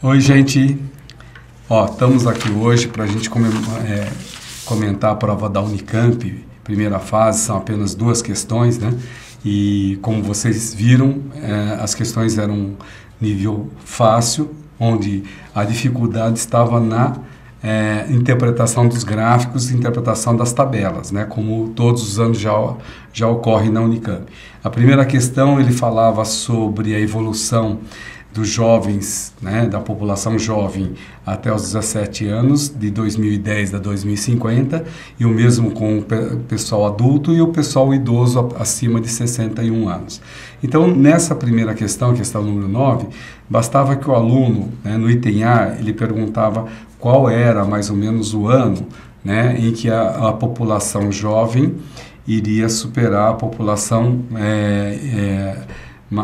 Oi, gente. Estamos aqui hoje para a gente comentar a prova da Unicamp, primeira fase, são apenas 2 questões, né? E como vocês viram, as questões eram nível fácil, onde a dificuldade estava na interpretação dos gráficos e interpretação das tabelas, né? Como todos os anos já ocorre na Unicamp. A primeira questão, ele falava sobre a evolução dos jovens, né, da população jovem até os 17 anos, de 2010 a 2050, e o mesmo com o pessoal adulto e o pessoal idoso acima de 61 anos. Então, nessa primeira questão número 9, bastava que o aluno, né, no item A, ele perguntava qual era mais ou menos o ano, né, em que a população jovem iria superar a população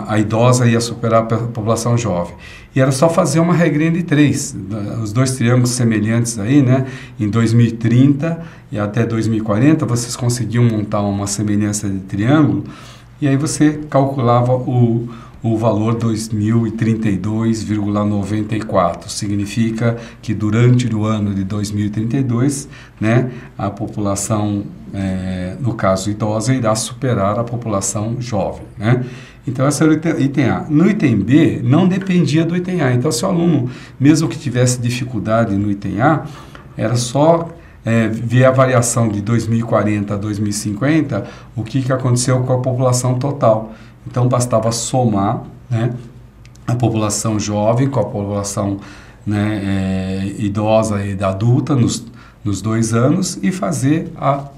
a idosa ia superar a população jovem. E era só fazer uma regrinha de 3, os 2 triângulos semelhantes aí, né? Em 2030 e até 2040, vocês conseguiam montar uma semelhança de triângulo, e aí você calculava o valor 2032,94. Significa que durante o ano de 2032, né, a população, no caso idosa, irá superar a população jovem, né? Então, esse era o item A. No item B, não dependia do item A. Então, se o aluno, mesmo que tivesse dificuldade no item A, era só ver a variação de 2040 a 2050, o que aconteceu com a população total. Então, bastava somar, né, a população jovem com a população, né, idosa e adulta nos 2 anos e fazer a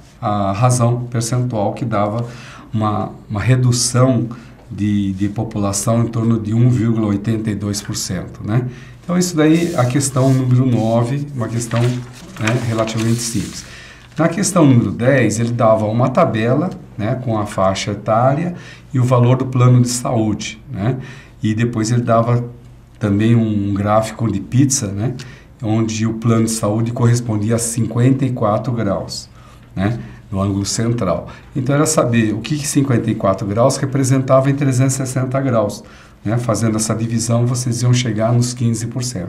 razão percentual que dava uma redução de população em torno de 1,82%, né? Então, isso daí, a questão número 9, uma questão, né, relativamente simples. Na questão número 10, ele dava uma tabela, né, com a faixa etária e o valor do plano de saúde, né? E depois ele dava também um gráfico de pizza, né, onde o plano de saúde correspondia a 54 graus, né, no ângulo central. Então, era saber o que 54 graus representava em 360 graus. Né? Fazendo essa divisão, vocês iam chegar nos 15%.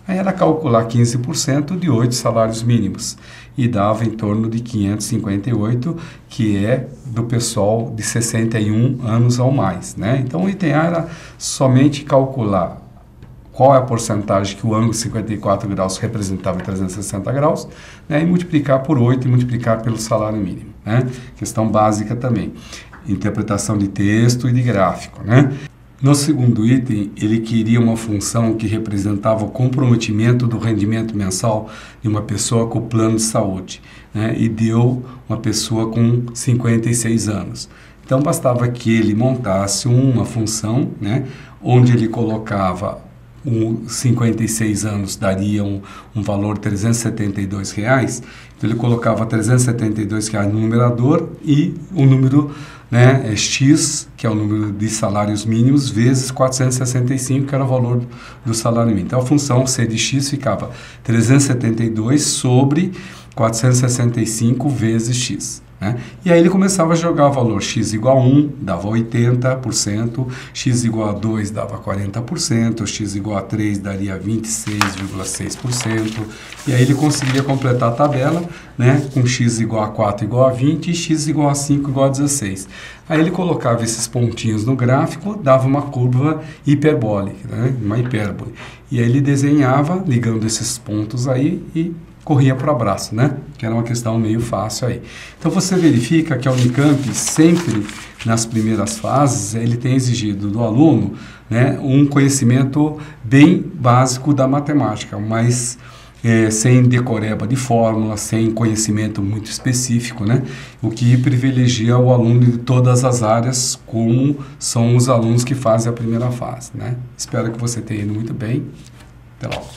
Aí era calcular 15% de 8 salários mínimos. E dava em torno de 558, que é do pessoal de 61 anos ou mais. Né? Então, o item A era somente calcular qual é a porcentagem que o ângulo 54 graus representava em 360 graus, né, e multiplicar por 8 e multiplicar pelo salário mínimo. Né? Questão básica também. Interpretação de texto e de gráfico. Né? No segundo item, ele queria uma função que representava o comprometimento do rendimento mensal de uma pessoa com o plano de saúde, né, e deu uma pessoa com 56 anos. Então, bastava que ele montasse uma função, né, onde ele colocava 56 anos daria um valor de R$372, então ele colocava R$372 no numerador e o número, né, X, que é o número de salários mínimos, vezes 465, que era o valor do salário mínimo. Então, a função C de X ficava 372 sobre 465 vezes X. Né? E aí ele começava a jogar o valor x igual a 1, dava 80%, x igual a 2 dava 40%, x igual a 3 daria 26,6%, e aí ele conseguia completar a tabela, né, com x igual a 4 igual a 20 e x igual a 5 igual a 16. Aí ele colocava esses pontinhos no gráfico, dava uma curva hiperbólica, né, uma hipérbole, e aí ele desenhava ligando esses pontos aí e corria para o abraço, né? Que era uma questão meio fácil aí. Então, você verifica que a Unicamp, sempre nas primeiras fases, ele tem exigido do aluno, né, um conhecimento bem básico da matemática, mas sem decoreba de fórmula, sem conhecimento muito específico, né? O que privilegia o aluno de todas as áreas, como são os alunos que fazem a primeira fase, né? Espero que você tenha ido muito bem. Até logo.